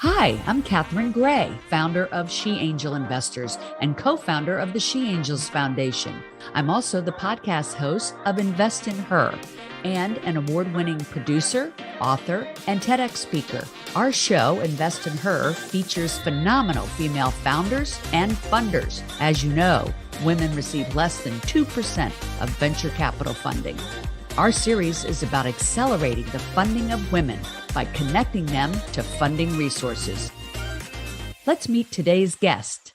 Hi, I'm Katherine Gray, founder of She Angel Investors and co founder of the She Angels Foundation. I'm also the podcast host of Invest in Her and an award winning producer, author, and TEDx speaker. Our show, Invest in Her, features phenomenal female founders and funders. As you know, women receive less than 2% of venture capital funding. Our series is about accelerating the funding of women by connecting them to funding resources. Let's meet today's guest.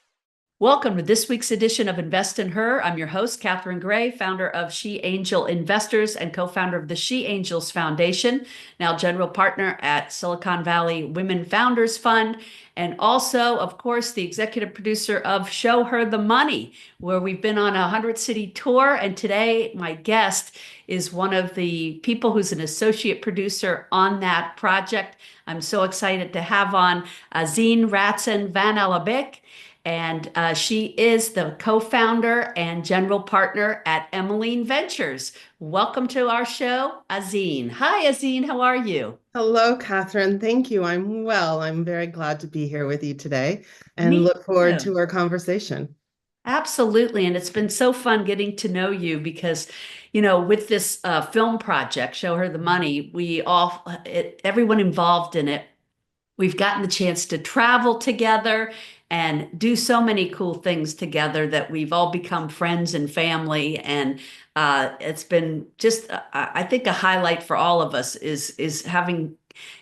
Welcome to this week's edition of Invest in Her. I'm your host, Katherine Gray, founder of She Angel Investors and co-founder of the She Angels Foundation, now general partner at Silicon Valley Women Founders Fund, and also, of course, the executive producer of Show Her the Money, where we've been on a 100-city tour. And today, my guest is one of the people who's an associate producer on that project. I'm so excited to have on Azin Radsan Van Alebeek. And she is the co-founder and general partner at Emmeline Ventures. Welcome to our show, Azin. Hi, Azin. How are you? Hello, Catherine. Thank you. I'm well. I'm very glad to be here with you today and Me look forward too. to our conversation. Absolutely. And it's been so fun getting to know you because, with this film project, Show Her the Money, everyone involved in it, we've gotten the chance to travel together and do so many cool things together that we've all become friends and family. And it's been just, I think, a highlight for all of us is having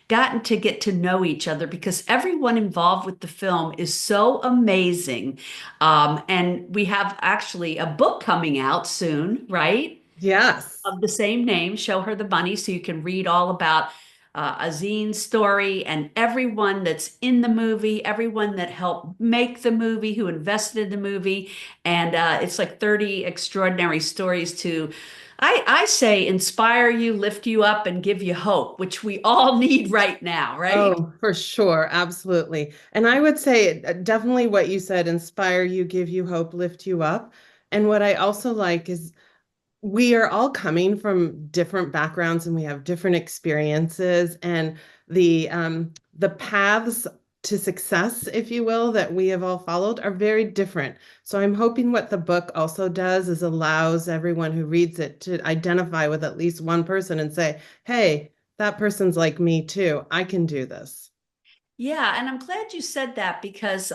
gotten to get to know each other because everyone involved with the film is so amazing. And we have actually a book coming out soon, right? Yes. Of the same name, Show Her the Money, so you can read all about Azin's story and everyone that's in the movie, everyone that helped make the movie, who invested in the movie. And it's like 30 extraordinary stories to, I say, inspire you, lift you up, and give you hope, which we all need right now, right? Oh, for sure. Absolutely. And I would say definitely what you said, inspire you, give you hope, lift you up. And what I also like is we are all coming from different backgrounds and we have different experiences and the paths to success, if you will, that we have all followed are very different. So I'm hoping what the book also does is allows everyone who reads it to identify with at least one person and say, hey, that person's like me too. I can do this. Yeah, and I'm glad you said that because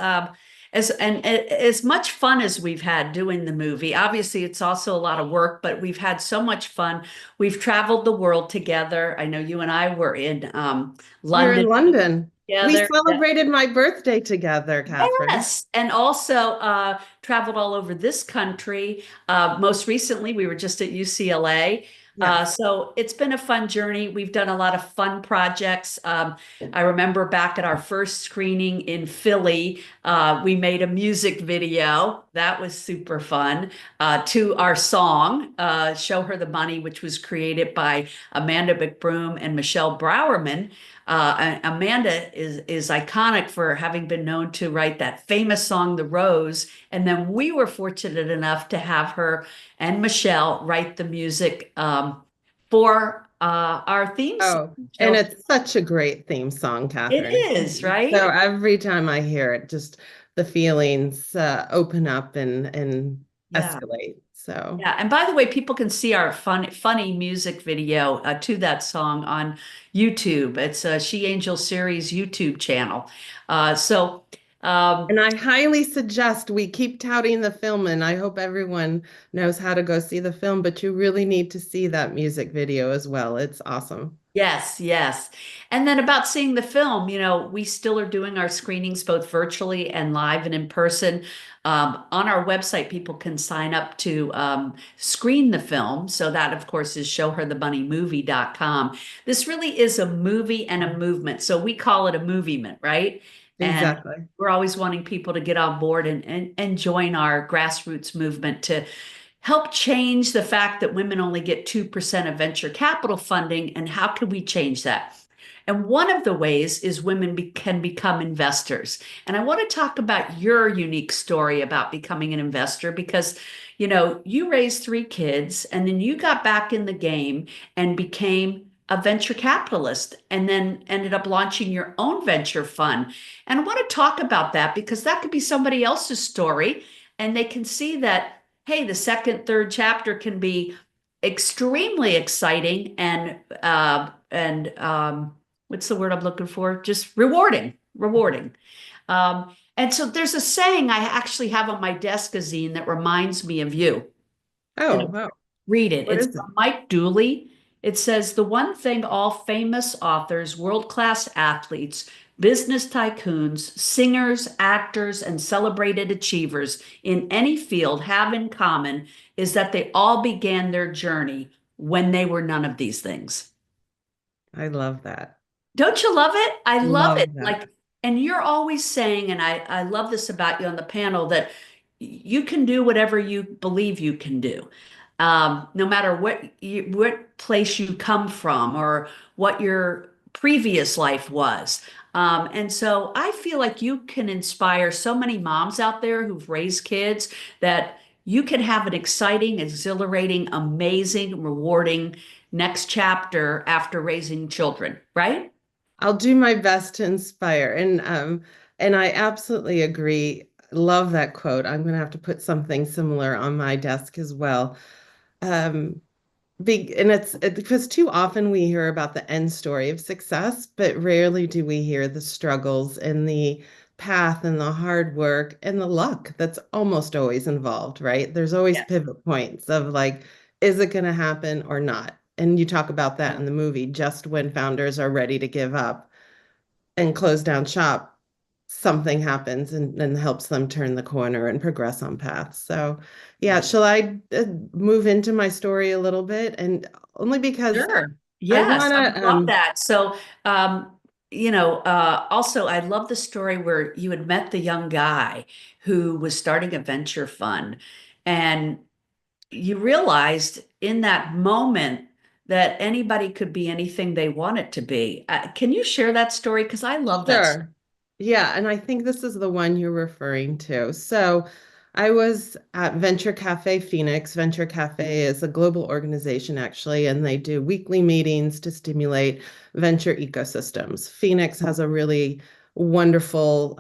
as much fun as we've had doing the movie, obviously it's also a lot of work, but we've had so much fun. We've traveled the world together. I know you and I were in We're in London London. We together. celebrated my birthday together, Catherine. Yes, and also traveled all over this country. Most recently, we were just at UCLA. Yes. So it's been a fun journey. We've done a lot of fun projects. I remember back at our first screening in Philly, we made a music video. That was super fun to our song, Show Her the Money, which was created by Amanda McBroom and Michelle Browerman. Amanda is iconic for having been known to write that famous song, The Rose. And then we were fortunate enough to have her and Michelle write the music for our theme song. Oh, and it's such a great theme song, It Catherine. is, So right? every time I hear it, just the feelings open up and Yeah. escalate. So Yeah, and by the way, people can see our funny music video to that song on YouTube. It's a She Angel Series YouTube channel. So and I highly suggest we keep touting the film, and I hope everyone knows how to go see the film, but you really need to see that music video as well. It's awesome. yes, yes. And then about seeing the film, we still are doing our screenings both virtually and live and in person. On our website, people can sign up to screen the film. So that, of course, is showherthemoneymovie.com. This really is a movie and a movement. So we call it a movement, right? And Exactly. we're always wanting people to get on board and join our grassroots movement to help change the fact that women only get 2% of venture capital funding, and how can we change that? And one of the ways is women can become investors. And I want to talk about your unique story about becoming an investor because, you raised three kids and then you got back in the game and became a venture capitalist and then ended up launching your own venture fund. And I want to talk about that because that could be somebody else's story, and they can see that, hey, the second, third chapter can be extremely exciting and what's the word I'm looking for? Just rewarding, rewarding. And so there's a saying I actually have on my desk, Azine, that reminds me of you. And Oh, I'll wow. read it. What It's is it? from Mike Dooley. It says, the one thing all famous authors, world-class athletes, business tycoons, singers, actors, and celebrated achievers in any field have in common is that they all began their journey when they were none of these things. I love that. Don't you love it? I love it. Love that. Like, and you're always saying, and I love this about you on the panel, that you can do whatever you believe you can do. No matter what place you come from or what your previous life was. And so I feel like you can inspire so many moms out there who've raised kids that you can have an exciting, exhilarating, amazing, rewarding next chapter after raising children, right? I'll do my best to inspire. And I absolutely agree. Love that quote. I'm gonna have to put something similar on my desk as well. Um, and because too often we hear about the end story of success, but rarely do we hear the struggles and the path and the hard work and the luck that's almost always involved, right? There's always Yes. pivot points of like, is it going to happen or not? And you talk about that in the movie, just when founders are ready to give up and close down shop, something happens and helps them turn the corner and progress on paths. So, yeah, shall I move into my story a little bit? And only because Sure. I Yes, want I would to, love that. So, also, I love the story where you had met the young guy who was starting a venture fund, and you realized in that moment that anybody could be anything they want it to be. Can you share that story? Because I love that story. sure. Yeah, and I think this is the one you're referring to. So I was at Venture Cafe Phoenix. Venture Cafe is a global organization, actually, and they do weekly meetings to stimulate venture ecosystems. Phoenix has a really wonderful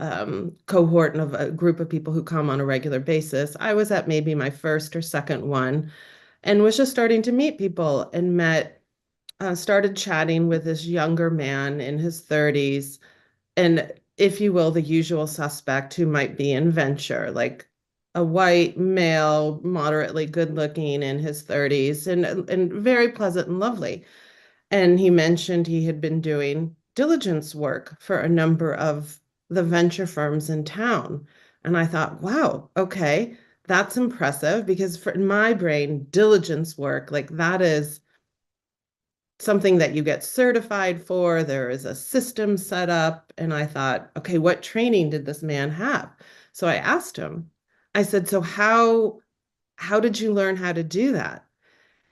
cohort of a group of people who come on a regular basis. I was at maybe my first or second one and was just starting to meet people and started chatting with this younger man in his 30s and, if you will, the usual suspect who might be in venture, like a white male, moderately good looking in his 30s and very pleasant and lovely. And he mentioned he had been doing diligence work for a number of the venture firms in town. And I thought, wow, okay, that's impressive because for in my brain, diligence work, like that is something that you get certified for. There is a system set up. And I thought, okay, what training did this man have? So I asked him, I said, so how did you learn how to do that?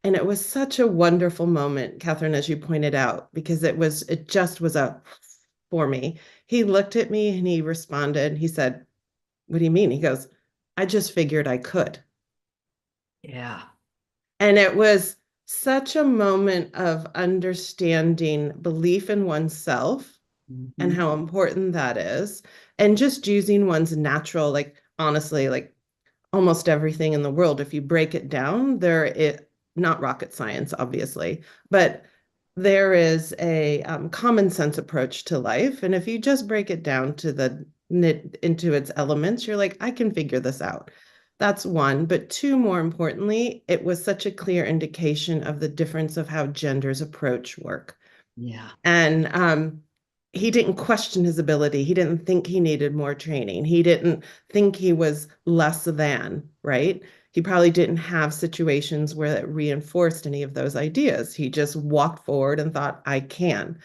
And it was such a wonderful moment, Catherine, as you pointed out, because it just was a for me. He looked at me and he responded. He said, what do you mean? He goes, I just figured I could. Yeah. And it was such a moment of understanding belief in oneself and Mhm. how important that is, and just using one's natural, like honestly, like almost everything in the world, if you break it down, not rocket science, obviously, but there is a common sense approach to life. And if you just break it down to the knit into its elements, you're like, I can figure this out. That's one. But two, more importantly, it was such a clear indication of the difference of how genders approach work. Yeah. And he didn't question his ability. He didn't think he needed more training. He didn't think he was less than, right? He probably didn't have situations where it reinforced any of those ideas. He just walked forward and thought, I can.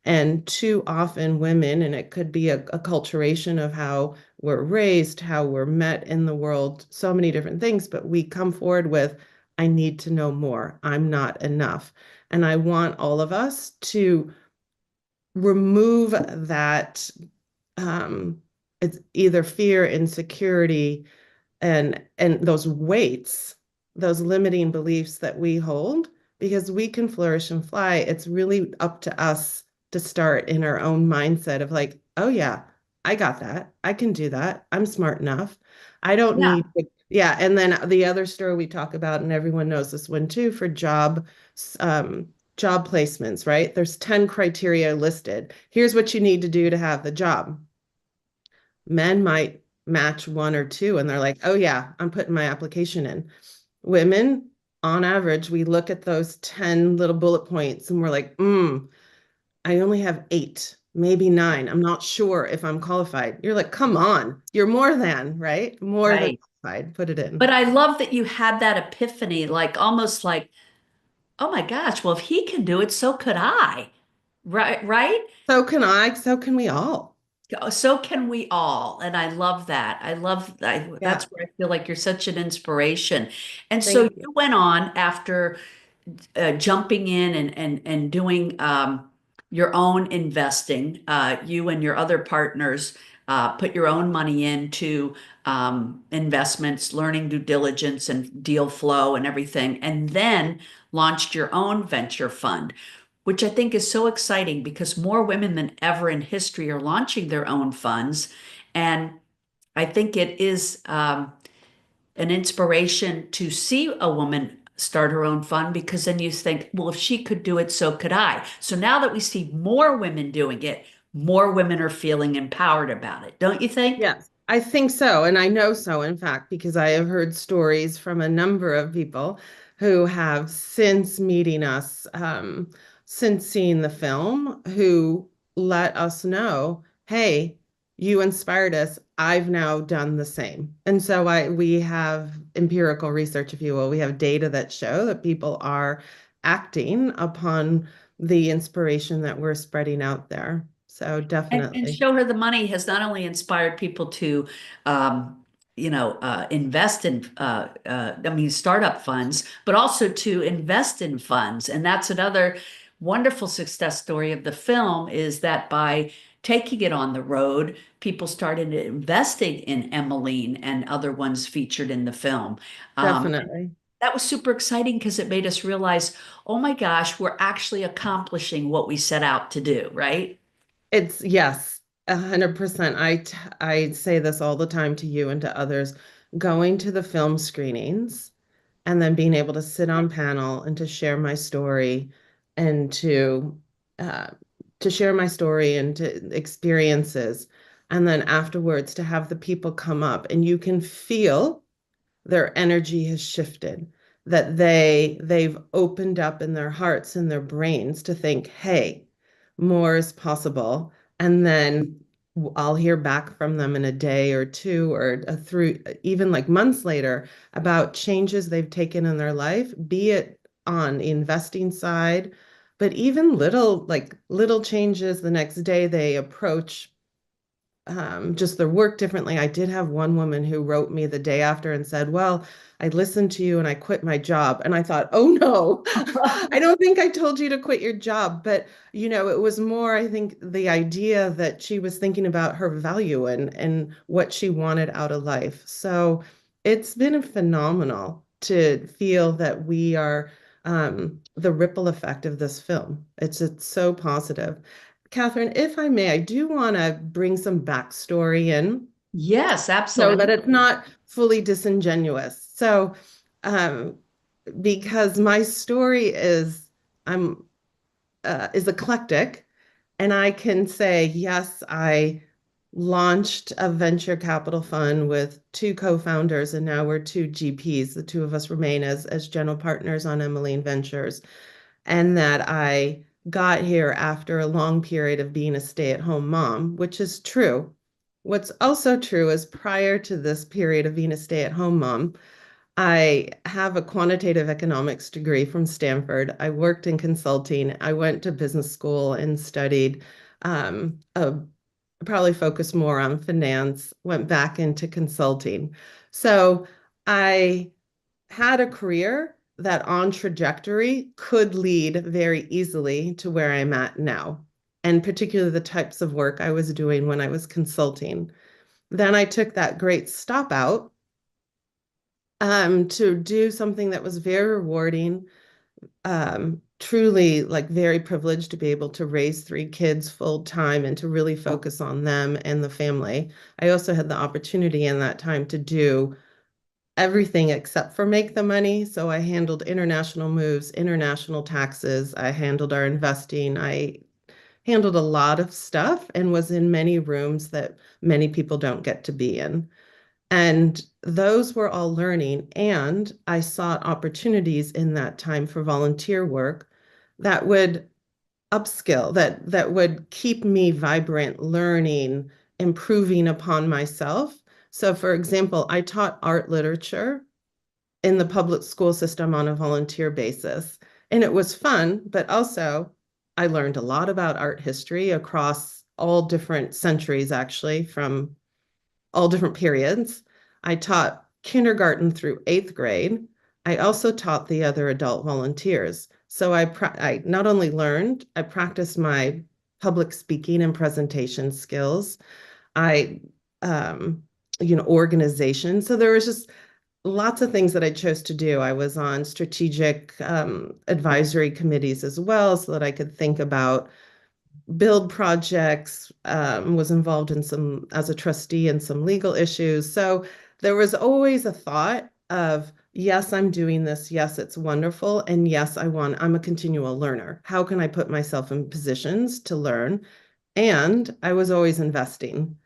And too often, women, and it could be a acculturation of how we're raised, how we're met in the world, so many different things, but we come forward with, I need to know more. I'm not enough. And I want all of us to remove that it's either fear, insecurity, and those weights, those limiting beliefs that we hold, because we can flourish and fly. It's really up to us to start in our own mindset of like, oh yeah, I got that. I can do that. I'm smart enough. I don't Yeah. need to, yeah. And then the other story we talk about, and everyone knows this one too, for um, job placements, right? There's 10 criteria listed. Here's what you need to do to have the job. Men might match one or two, and they're like, oh yeah, I'm putting my application in. Women, on average, we look at those 10 little bullet points and we're like, I only have 8, maybe 9. I'm not sure if I'm qualified. You're like, come on, you're more than, right? More than Right. qualified. Put it in. But I love that you had that epiphany, like almost like, oh my gosh, well, if he can do it, so could I. Right, right? So can I, so can we all. So can we all. And I love that. That's Yeah, where I feel like you're such an inspiration. And so thank you. you went on after jumping in and doing your own investing. You and your other partners put your own money into investments, learning due diligence and deal flow and everything, and then launched your own venture fund, which I think is so exciting because more women than ever in history are launching their own funds. And I think it is an inspiration to see a woman start her own fund because then you think, well, if she could do it, so could I. So now that we see more women doing it, more women are feeling empowered about it, don't you think? Yes, I think so. And I know so, in fact, because I have heard stories from a number of people who have since meeting us, since seeing the film, who let us know, hey, you inspired us. I've now done the same. And so we have empirical research, if you will. We have data that show that people are acting upon the inspiration that we're spreading out there. So And definitely. show her the money has not only inspired people to, um, invest in, I mean, startup funds, but also to invest in funds. And that's another wonderful success story of the film is that by taking it on the road, people started investing in Emmeline and other ones featured in the film. And Definitely. that was super exciting because it made us realize, oh my gosh, we're actually accomplishing what we set out to do, right? It's yes, 100%. I say this all the time to you and to others. Going to the film screenings and then being able to sit on panel and and uh, to share my story and to experiences, and then afterwards to have the people come up and you can feel their energy has shifted, that they've opened up in their hearts and their brains to think, hey, more is possible. And then I'll hear back from them in a day or two or through even like months later about changes they've taken in their life, be it on the investing side, but even little changes the next day they approach just their work differently. I did have one woman who wrote me the day after and said, well, I listened to you and I quit my job. And I thought, oh no, I don't think I told you to quit your job. But, it was more, I think, the idea that she was thinking about her value and what she wanted out of life. So it's been phenomenal to feel that we are the ripple effect of this film. It's so positive. Catherine, if I may, I do want to bring some backstory in Yes, so that it's absolutely. not fully disingenuous. So, um, because my story I'm is eclectic, and I can say yes, I launched a venture capital fund with two co-founders, and now we're two GPs. The two of us remain as general partners on Emmeline Ventures, and that I got here after a long period of being a stay-at-home mom, which is true. What's also true is prior to this period of being a stay-at-home mom, I have a quantitative economics degree from Stanford. I worked in consulting. I went to business school and studied, probably focused more on finance, went back into consulting. So I had a career that on trajectory could lead very easily to where I'm at now, and particularly the types of work I was doing when I was consulting. Then I took that great stop out to do something that was very rewarding, truly like very privileged to be able to raise three kids full time and to really focus on them and the family. I also had the opportunity in that time to do everything except for make the money. So I handled international moves, international taxes. I handled our investing. I handled a lot of stuff and was in many rooms that many people don't get to be in. And those were all learning. And I sought opportunities in that time for volunteer work that would upskill, that would keep me vibrant, learning, improving upon myself. So, for example, I taught art literature in the public school system on a volunteer basis. And it was fun, but also I learned a lot about art history across all different centuries, actually, from all different periods. I taught kindergarten through eighth grade. I also taught the other adult volunteers. So I not only learned, I practiced my public speaking and presentation skills. I, um, organization. So there was just lots of things that I chose to do. I was on strategic advisory committees as well, so that I could think about build projects, was involved in some as a trustee in some legal issues. So there was always a thought of, yes, I'm doing this. Yes, it's wonderful. And yes, I'm a continual learner. How can I put myself in positions to learn? And I was always investing.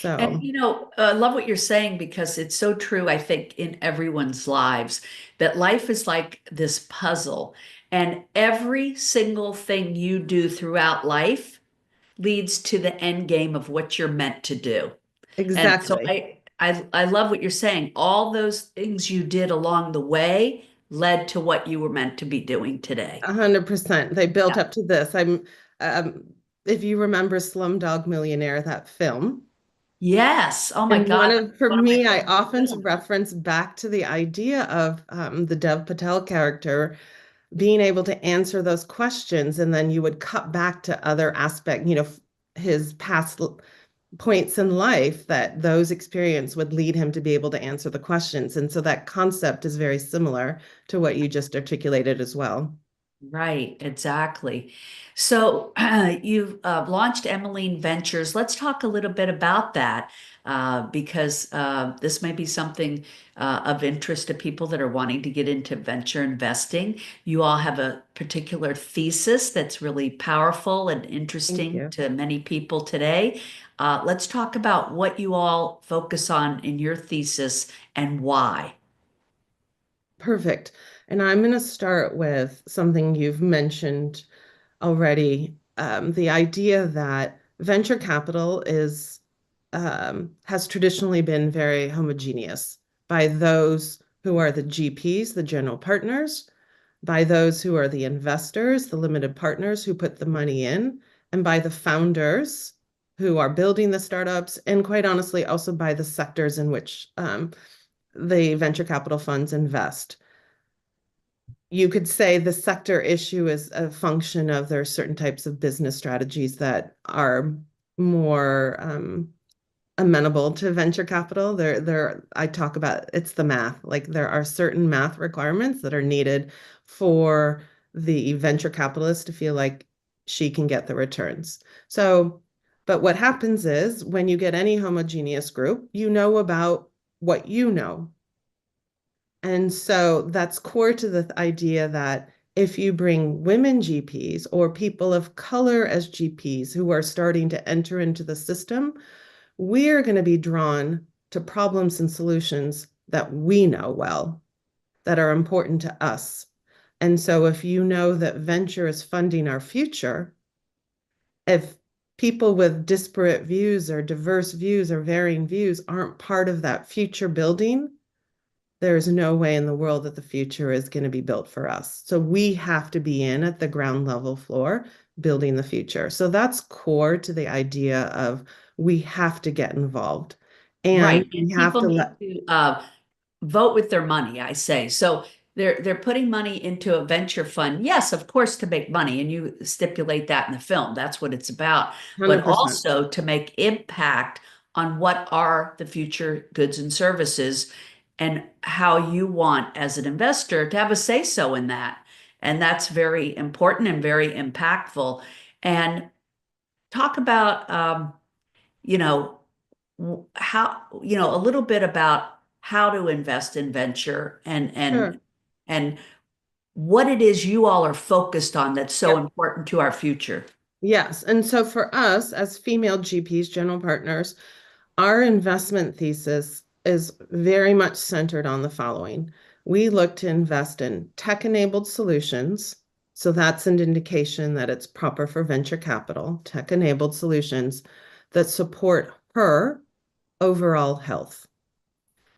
And So I love what you're saying because it's so true, I think, in everyone's lives, that life is like this puzzle, and every single thing you do throughout life leads to the end game of what you're meant to do. And so exactly, I love what you're saying. All those things you did along the way led to what you were meant to be doing today. 100%. They built Yeah. up to this. Um, if you remember Slumdog Millionaire, that film. Yes. Oh my And God, that's for one of my me, I favorite often films. reference back to the idea of the Dev Patel character being able to answer those questions. And then you would cut back to other aspect, his past points in life that those experience would lead him to be able to answer the questions. And so that concept is very similar to what you just articulated as well. Right, exactly. So you've launched Emmeline Ventures. Let's talk a little bit about that because this may be something of interest to people that are wanting to get into venture investing. You all have a particular thesis that's really powerful and Thank interesting you. to many people today. Let's talk about what you all focus on in your thesis and why. Perfect. And I'm going to start with something you've mentioned already, the idea that venture capital is has traditionally been very homogeneous by those who are the GPs, the general partners, by those who are the investors, the limited partners who put the money in, and by the founders who are building the startups, and quite honestly, also by the sectors in which the venture capital funds invest. You could say the sector issue is a function of there are certain types of business strategies that are more amenable to venture capital. I talk about it's the math. Like there are certain math requirements that are needed for the venture capitalist to feel like she can get the returns. So, but what happens is when you get any homogeneous group, you know about what you know. And so that's core to the idea that if you bring women GPs or people of color as GPs who are starting to enter into the system, we're going to be drawn to problems and solutions that we know well, that are important to us. And so if you know that venture is funding our future, if people with disparate views or diverse views or varying views aren't part of that future building, there's no way in the world that the future is going to be built for us. So we have to be in at the ground level floor building the future. So that's core to the idea of we have to get involved and Right. we And have people to need let to vote with their money, I say. So they're putting money into a venture fund. Yes, of course, to make money, and you stipulate that in the film. That's what it's about. But 100%. also to make impact on what are the future goods and services and how you want as an investor to have a say so in that. And that's very important and very impactful. And talk about, you know, how, a little bit about how to invest in venture Sure. and what it is you all are focused on that's so Yep. important to our future. Yes. And so for us as female GPs, general partners, our investment thesis is very much centered on the following. We look to invest in tech-enabled solutions. So that's an indication that it's proper for venture capital, tech-enabled solutions that support her overall health.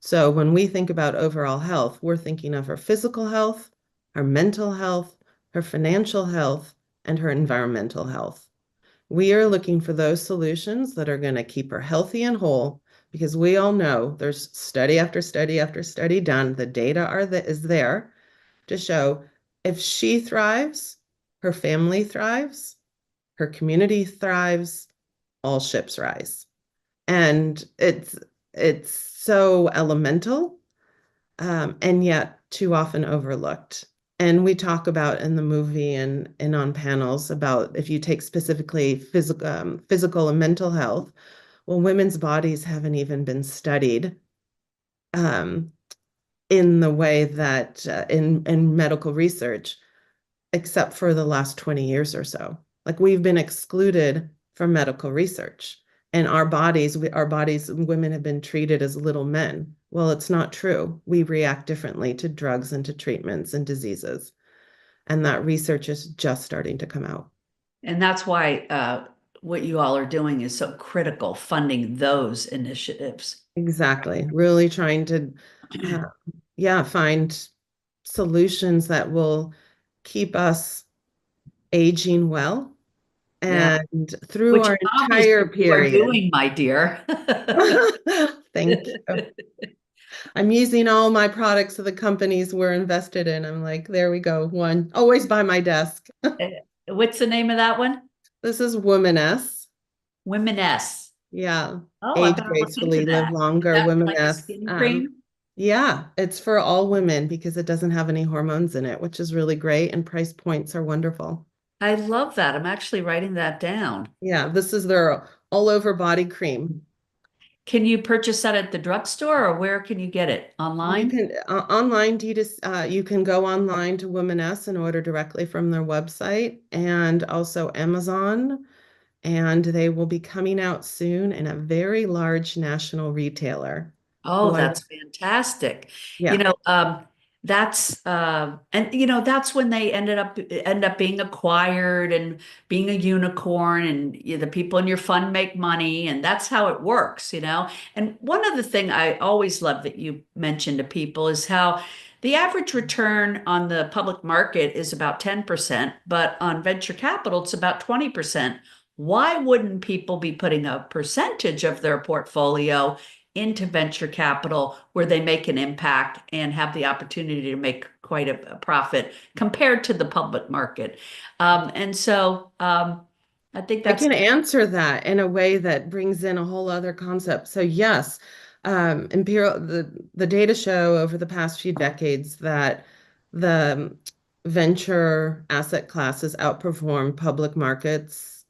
So when we think about overall health, we're thinking of her physical health, her mental health, her financial health, and her environmental health. We are looking for those solutions that are going to keep her healthy and whole because we all know there's study after study after study done. The data is there to show if she thrives, her family thrives, her community thrives, all ships rise. And it's so elemental, and yet too often overlooked. And we talk about in the movie and on panels about if you take specifically physical and mental health, well, women's bodies haven't even been studied um, in the way that in medical research, except for the last 20 years or so. Like we've been excluded from medical research. And our bodies, women have been treated as little men. Well, it's not true. We react differently to drugs and to treatments and diseases. And that research is just starting to come out. And that's why what you all are doing is so critical, funding those initiatives. Exactly. Really trying to, uh, yeah, find solutions that will keep us aging well Yeah, and through which our obviously entire you are period. doing, my dear. Thank you. I'm using all my products of the companies we're invested in. I'm like, there we go. One always by my desk. What's the name of that one? This is Woman S. Women S. Yeah. Oh, I Age better look into gracefully, live that. Is longer, that Woman like a S. skin cream? Yeah, it's for all women because it doesn't have any hormones in it, which is really great, and price points are wonderful. I love that. I'm actually writing that down. Yeah, this is their all over body cream. Can you purchase that at the drugstore or where can you get it? You Online? can online D2C, you can go online to Woman S and order directly from their website and also Amazon, and they will be coming out soon in a very large national retailer Oh, who I, that's fantastic. You yeah, know, that's and that's when they end up being acquired and being a unicorn and the people in your fund make money and that's how it works. And one other thing I always love that you mention to people is how the average return on the public market is about 10%, but on venture capital it's about 20%. Why wouldn't people be putting a percentage of their portfolio into venture capital where they make an impact and have the opportunity to make quite a profit compared to the public market? And so I think I that's can answer that in a way that brings in a whole other concept. So yes, imperial the data show over the past few decades that the venture asset classes outperform public markets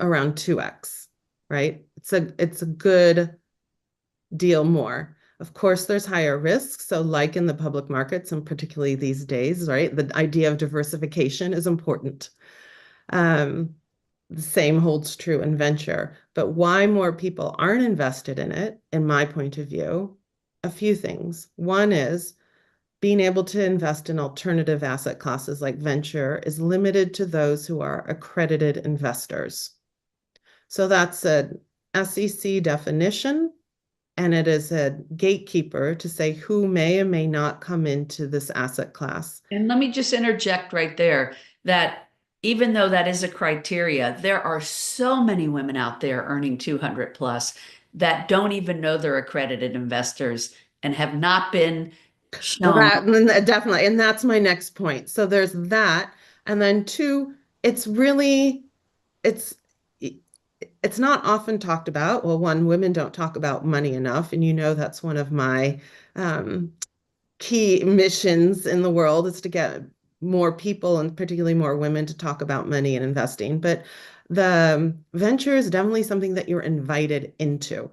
around 2x, right? It's a good deal more. Of course, there's higher risk. So, like in the public markets, and particularly these days, right, the idea of diversification is important. Um, the same holds true in venture. But why more people aren't invested in it, in my point of view, a few things. One is being able to invest in alternative asset classes like venture is limited to those who are accredited investors. So that's a SEC definition, and it is a gatekeeper to say who may and may not come into this asset class. and let me just interject right there that even though that is a criteria, there are so many women out there earning 200 plus that don't even know they're accredited investors and have not been Well, shown. definitely, and that's my next point. So there's that, and then two, it's really it's it's not often talked about. Well, one, women don't talk about money enough, and that's one of my um, key missions in the world is to get more people and particularly more women to talk about money and investing. But the venture is definitely something that you're invited into.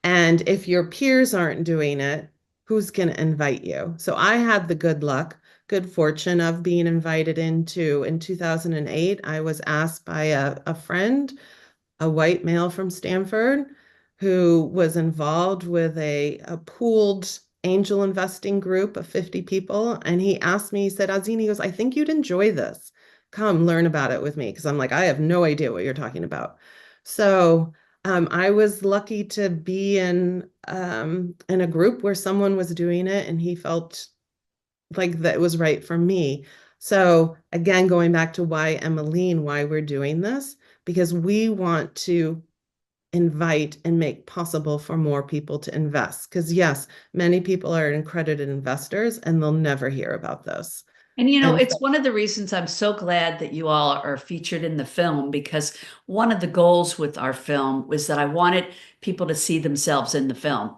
And if your peers aren't doing it, who's going to invite you? So I had the good luck, good fortune of being invited into in 2008. I was asked by a friend, a white male from Stanford, who was involved with a pooled angel investing group of 50 people. And he asked me, he said, Azin, he goes, I think you'd enjoy this. Come learn about it with me. Because I'm like, I have no idea what you're talking about. So I was lucky to be in a group where someone was doing it and he felt like that was right for me. So again, going back to why Emmeline, why we're doing this, because we want to invite and make possible for more people to invest. Because yes, many people are accredited investors and they'll never hear about this. And And it's one of the reasons I'm so glad that you all are featured in the film because one of the goals with our film was that I wanted people to see themselves in the film.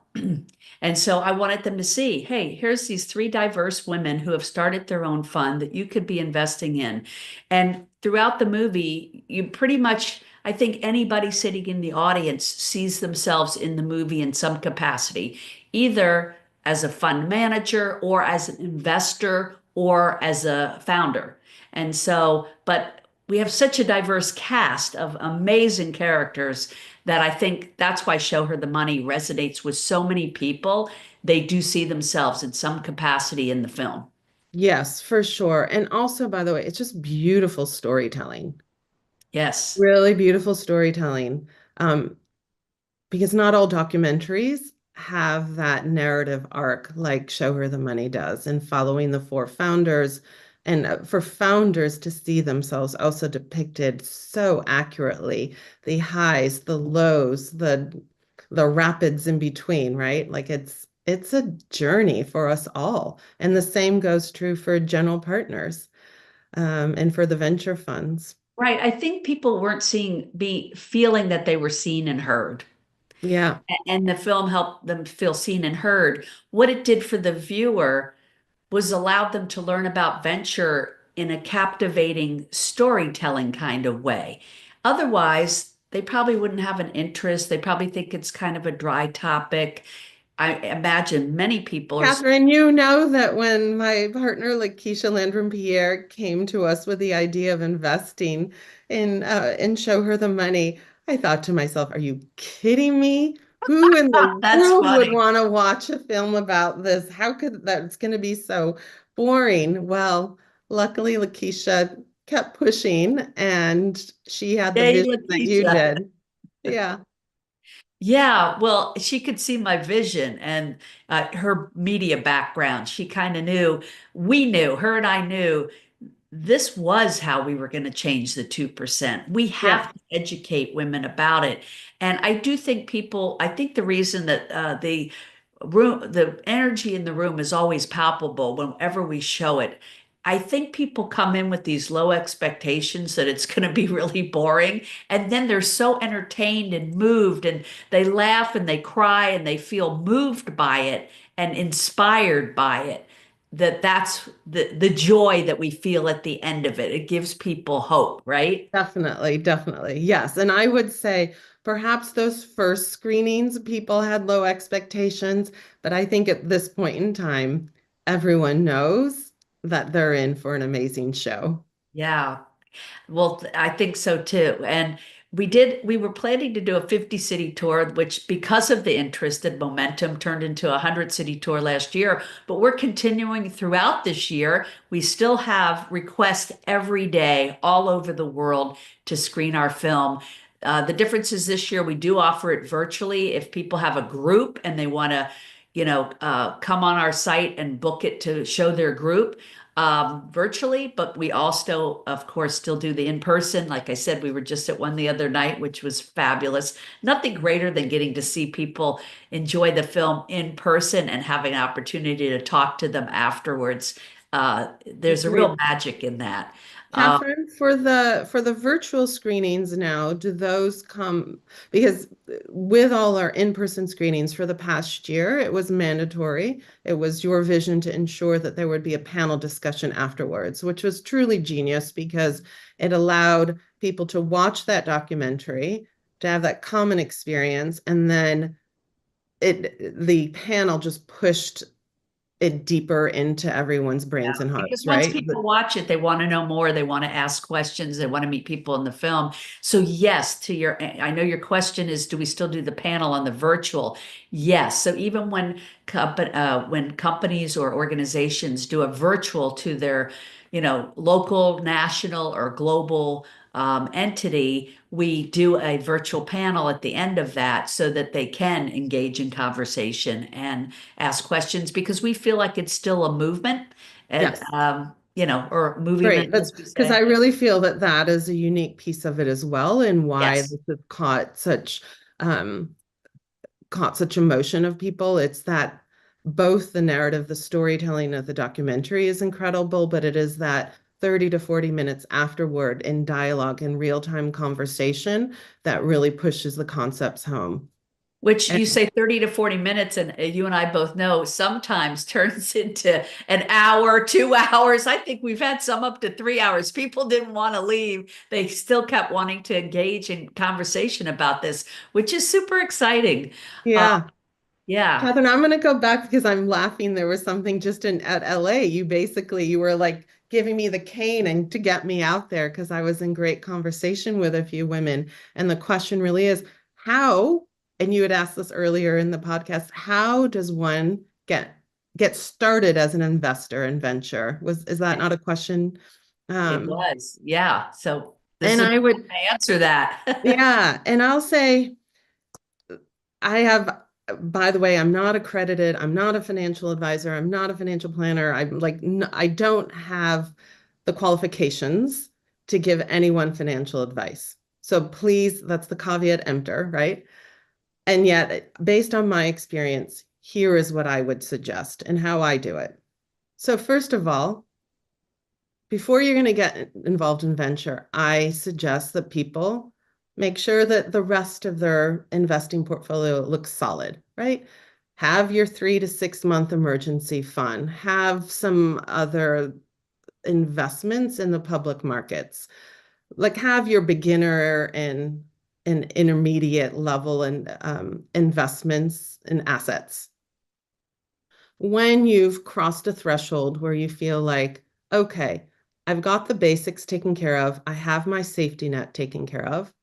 And so I wanted them to see, hey, here's these three diverse women who have started their own fund that you could be investing in. And throughout the movie, you pretty much, I think anybody sitting in the audience sees themselves in the movie in some capacity, either as a fund manager or as an investor or as a founder. And so, but we have such a diverse cast of amazing characters that I think that's why Show Her the Money resonates with so many people. They do see themselves in some capacity in the film. yes, for sure. And also, by the way, it's just beautiful storytelling, Yes. really beautiful storytelling. Um, because not all documentaries have that narrative arc like Show Her the Money does, and following the four founders, and for founders to see themselves also depicted so accurately, the highs, the lows, the rapids in between, right? Like it's a journey for us all. And the same goes true for general partners, and for the venture funds. Right. I think people weren't be feeling that they were seen and heard. Yeah. And the film helped them feel seen and heard. What it did for the viewer was allowed them to learn about venture in a captivating storytelling kind of way. Otherwise, they probably wouldn't have an interest. They probably think it's kind of a dry topic. I imagine many people are. Catherine, you know that when my partner Lakeisha Landrum Pierre came to us with the idea of investing in Show Her the Money, I thought to myself, are you kidding me? Who in the That's world would funny. want to watch a film about this? How could that's going to be so boring? Well, luckily Lakeisha kept pushing and she had the Yay, vision that you Lakeisha. did. Yeah, Yeah, well, she could see my vision and her media background. She kind of knew, we knew, her and I knew this was how we were going to change the 2%. We yeah, have to educate women about it. And I do think I think the reason that the energy in the room is always palpable whenever we show it. I think people come in with these low expectations that it's going to be really boring. And then they're so entertained and moved, and they laugh and they cry and they feel moved by it and inspired by it that's the joy that we feel at the end of it. It gives people hope, right? definitely, definitely. Yes. And I would say perhaps those first screenings, people had low expectations, but I think at this point in time, everyone knows that they're in for an amazing show. Yeah. Well, I think so too. And we were planning to do a 50 city tour, which because of the interest and momentum turned into a 100 city tour last year. But we're continuing throughout this year. We still have requests every day all over the world to screen our film. The difference is this year we do offer it virtually. If people have a group and they want to, come on our site and book it to show their group virtually, but we all still, of course, still do the in-person. Like I said, we were just at one the other night, which was fabulous. Nothing greater than getting to see people enjoy the film in person and having an opportunity to talk to them afterwards. There's a real Agreed. magic in that. Catherine, for the virtual screenings now, do those come because with all our in-person screenings for the past year, it was mandatory. It was your vision to ensure that there would be a panel discussion afterwards, which was truly genius because it allowed people to watch that documentary, to have that common experience, and then the panel just pushed it deeper into everyone's brains and Because hearts, once right? people watch it, they want to know more. They want to ask questions. They want to meet people in the film. So yes, I know your question is, do we still do the panel on the virtual? Yes. So even when companies or organizations do a virtual to their, local, national, or global entity, we do a virtual panel at the end of that so that they can engage in conversation and ask questions because we feel like it's still a movement and Yes. or movement, Great. That's as we because I say. really feel that that is a unique piece of it as well, and why Yes. this has um, caught such emotion of people. It's that both the narrative, the storytelling of the documentary is incredible, but it is that 30 to 40 minutes afterward in dialogue and real-time conversation that really pushes the concepts home. Which And you say 30 to 40 minutes, and you and I both know sometimes turns into an hour, 2 hours. I think we've had some up to 3 hours. People didn't want to leave. They still kept wanting to engage in conversation about this, which is super exciting. Uh, yeah. yeah. Catherine, I'm going to go back because I'm laughing. There was something just in at LA. You were like giving me the cane and to get me out there because I was in great conversation with a few women. And the question really is how, and you had asked this earlier in the podcast, how does one get started as an investor in venture? Is that not a question? It Um, was. Yeah. So this and is a I good would, time to answer that. yeah, and I'll say I have, by the way, I'm not accredited. I'm not a financial advisor. I'm not a financial planner. I'm like, I don't have the qualifications to give anyone financial advice. So please, that's the caveat emptor, right? And yet, based on my experience, here is what I would suggest and how I do it. So first of all, before you're going to get involved in venture, I suggest that people make sure that the rest of their investing portfolio looks solid, right? Have your 3 to 6 month emergency fund, have some other investments in the public markets, like have your beginner and intermediate level and investments in assets. When you've crossed a threshold where you feel like, okay, I've got the basics taken care of, I have my safety net taken care of,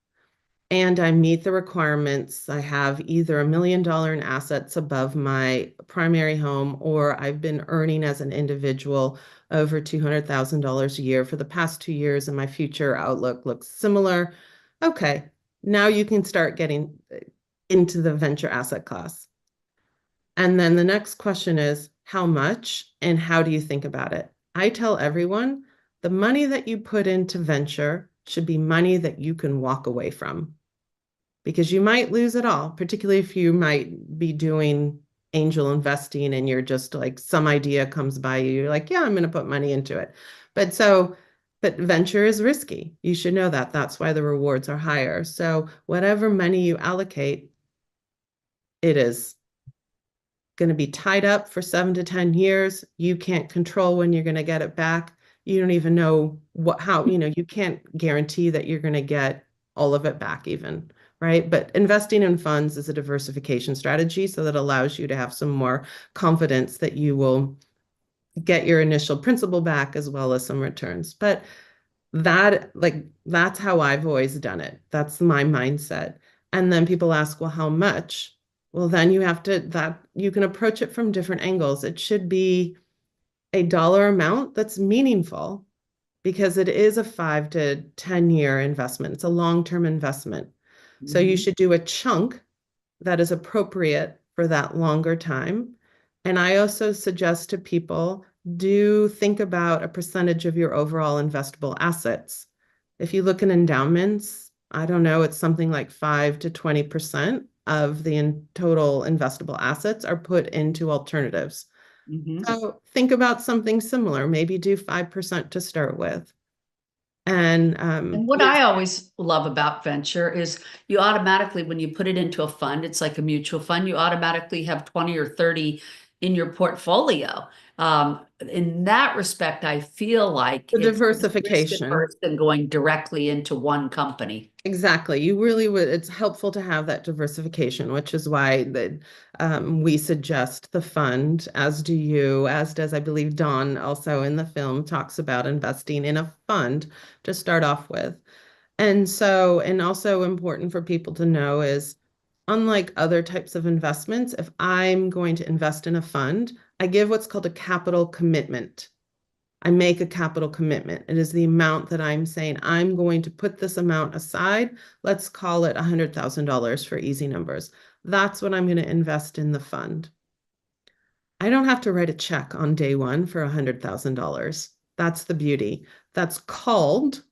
and I meet the requirements. I have either $1 million in assets above my primary home, or I've been earning as an individual over $200,000 a year for the past 2 years, and my future outlook looks similar. Okay, now you can start getting into the venture asset class. And then the next question is how much and how do you think about it? I tell everyone the money that you put into venture should be money that you can walk away from because you might lose it all, particularly if you might be doing angel investing and you're just like some idea comes by you, you're like, yeah, I'm going to put money into it. But venture is risky. You should know that. That's why the rewards are higher. So whatever money you allocate, it is going to be tied up for 7 to 10 years. You can't control when you're going to get it back. You don't even know you can't guarantee that you're going to get all of it back even, right? But investing in funds is a diversification strategy, so that allows you to have some more confidence that you will get your initial principal back as well as some returns. But that's how I've always done it. That's my mindset. And then people ask, well, how much? Well, then you can approach it from different angles. It should be a dollar amount that's meaningful because it is a 5 to 10 year investment. It's a long-term investment. So you Mhm. should do a chunk that is appropriate for that longer time. And I also suggest to people do think about a percentage of your overall investable assets. If you look in endowments, I don't know, it's something like 5 to 20% of the total investable assets are put into alternatives. Mhm. So think about something similar, maybe do 5% to start with. And And what I always love about venture is you automatically, when you put it into a fund, it's like a mutual fund, you automatically have 20 or 30 in your portfolio. In that respect, I feel like the it's risk diversification. averse than going directly into one company. Exactly. You really would, it's helpful to have that diversification, which is why we suggest the fund, as do you, as does, I believe, Dawn also in the film talks about investing in a fund to start off with. And so, and also important for people to know is, unlike other types of investments, if I'm going to invest in a fund, I give what's called a capital commitment. I make a capital commitment. It is the amount that I'm saying I'm going to put this amount aside. Let's call it $100,000 for easy numbers. That's what I'm going to invest in the fund. I don't have to write a check on day one for $100,000. That's the beauty. That's called.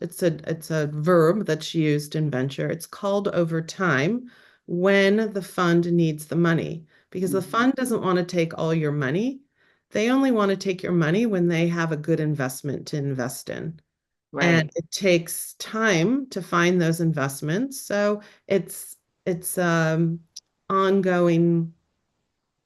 It's a verb that's used in venture. It's called over time when the fund needs the money because the Mhm. fund doesn't want to take all your money. They only want to take your money when they have a good investment to invest in. And Right, it takes time to find those investments. So it's ongoing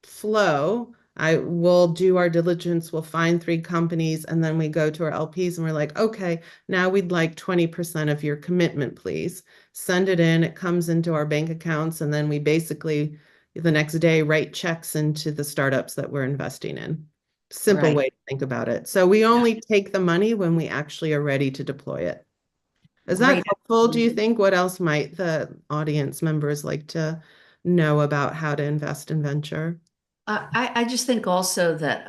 flow. I will do our diligence, we'll find three companies, and then we go to our LPs and we're like, okay, now we'd like 20% of your commitment, please. Send it in, it comes into our bank accounts, and then we basically the next day write checks into the startups that we're investing in. Simple right. way to think about it. So we Yeah. only take the money when we actually are ready to deploy it. Is that Great. helpful? Do you think? What else might the audience members like to know about how to invest in venture? I just think also that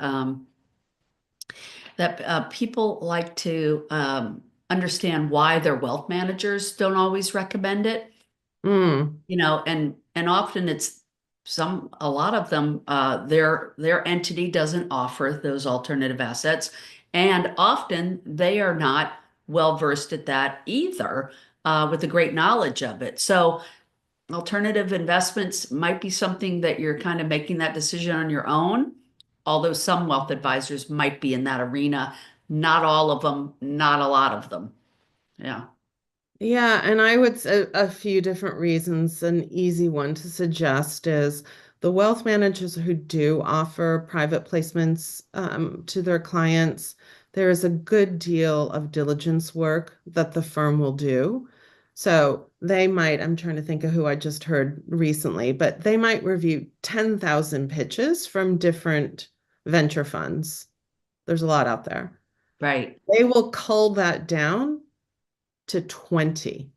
people like to understand why their wealth managers don't always recommend it. Mm. And often it's a lot of them, their entity doesn't offer those alternative assets, and often they are not well versed at that either, with a great knowledge of it. So alternative investments might be something that you're kind of making that decision on your own, although some wealth advisors might be in that arena. Not all of them, not a lot of them. Yeah. Yeah, and I would say a few different reasons. An easy one to suggest is the wealth managers who do offer private placements to their clients. There is a good deal of diligence work that the firm will do. So they might, I'm trying to think of who I just heard recently, but they might review 10,000 pitches from different venture funds. There's a lot out there. Right. They will cull that down to 20.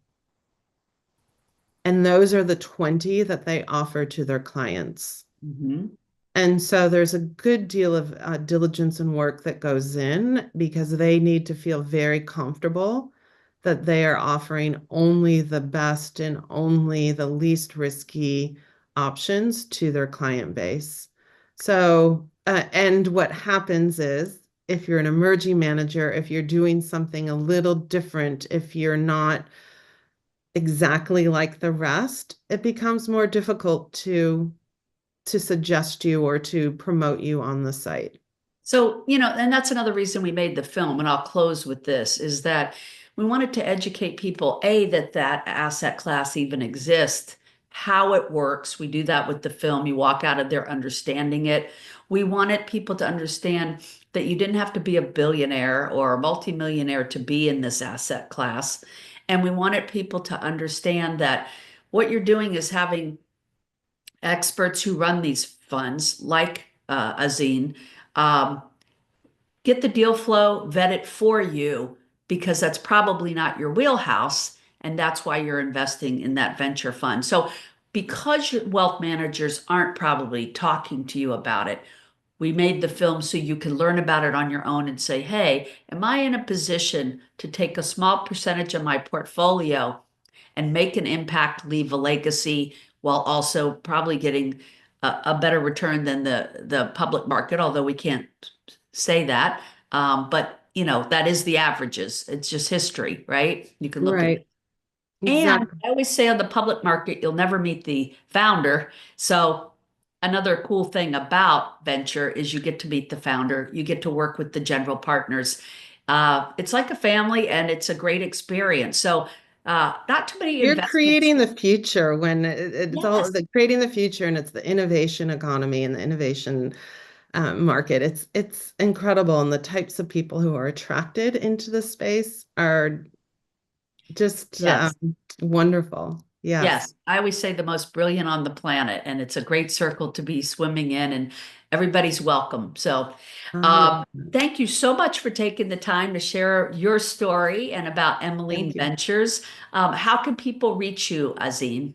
And those are the 20 that they offer to their clients. Hmm. And so there's a good deal of diligence and work that goes in because they need to feel very comfortable that they are offering only the best and only the least risky options to their client base. So, and what happens is if you're an emerging manager, if you're doing something a little different, if you're not exactly like the rest, it becomes more difficult to suggest you or to promote you on the site. So, and that's another reason we made the film, and I'll close with this, is that we wanted to educate people, A, that that asset class even exists, how it works. We do that with the film. You walk out of there understanding it. We wanted people to understand that you didn't have to be a billionaire or a multimillionaire to be in this asset class. And we wanted people to understand that what you're doing is having experts who run these funds, like Azin, um, get the deal flow, vet it for you, because that's probably not your wheelhouse. And that's why you're investing in that venture fund. So, because your wealth managers aren't probably talking to you about it, we made the film so you can learn about it on your own and say, hey, am I in a position to take a small percentage of my portfolio and make an impact, leave a legacy, while also probably getting a better return than the public market, although we can't say that. But that is the averages. It's just history, right? You can look at it. Right. And Exactly. I always say on the public market, you'll never meet the founder. So another cool thing about venture is you get to meet the founder, you get to work with the general partners. It's like a family and it's a great experience. So, not too many You're investments. creating the future when it's all Yes. the creating the future, and it's the innovation economy and the innovation market. It's incredible, and the types of people who are attracted into the space are just Yes. wonderful. Yes. Yes, I always say the most brilliant on the planet, and it's a great circle to be swimming in, and everybody's welcome. So, I love that. thank you so much for taking the time to share your story and about Emmeline Thank you. Ventures. How can people reach you, Azin?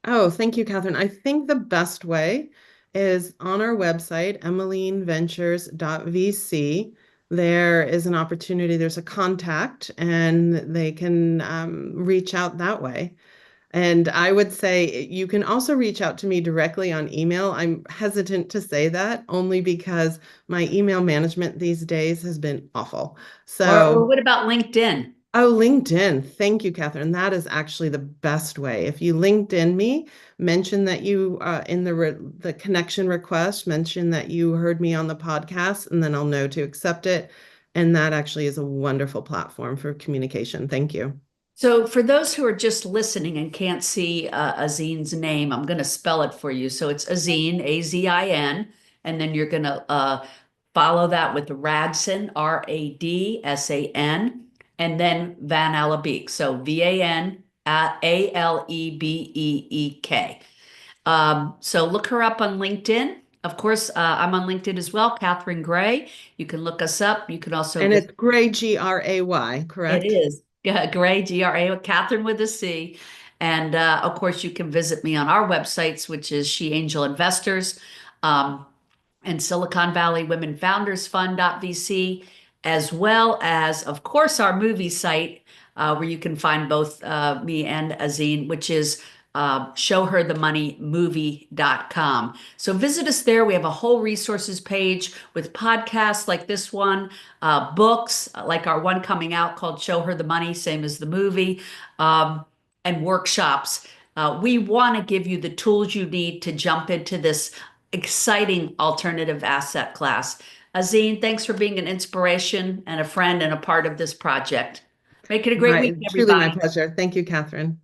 Oh, thank you, Catherine. I think the best way is on our website, emmelineVentures.vc. There is an opportunity, there's a contact, and they can reach out that way. And I would say you can also reach out to me directly on email. I'm hesitant to say that only because my email management these days has been awful. Or So, what about LinkedIn? oh, LinkedIn. Thank you, Catherine. That is actually the best way. If you LinkedIn me, mention that you in the connection request, mention that you heard me on the podcast, and then I'll know to accept it. And that actually is a wonderful platform for communication. Thank you. So, for those who are just listening and can't see Azin's name, I'm going to spell it for you. So, it's Azin, Azin, and then you're going to follow that with Radsan, Radsan, and then Van Alebeek. So, Van Alebeek. So, look her up on LinkedIn. Of course, I'm on LinkedIn as well, Catherine Gray. You can look us up. You can also And visit. it's Gray, Gray, It correct? is. Yeah, Gray, Gra, Catherine with a C. And of course, you can visit me on our websites, which is She Angel Investors um, and Silicon Valley Women Founders Fund.vc, as well as, of course, our movie site where you can find both me and Azine, which is showherthemoneymovie.com. So visit us there. We have a whole resources page with podcasts like this one, books like our one coming out called Show Her the Money, same as the movie, um, and workshops. We want to give you the tools you need to jump into this exciting alternative asset class. Azine, thanks for being an inspiration and a friend and a part of this project. Make it a great week, Truly my everybody. pleasure. Thank you, Catherine.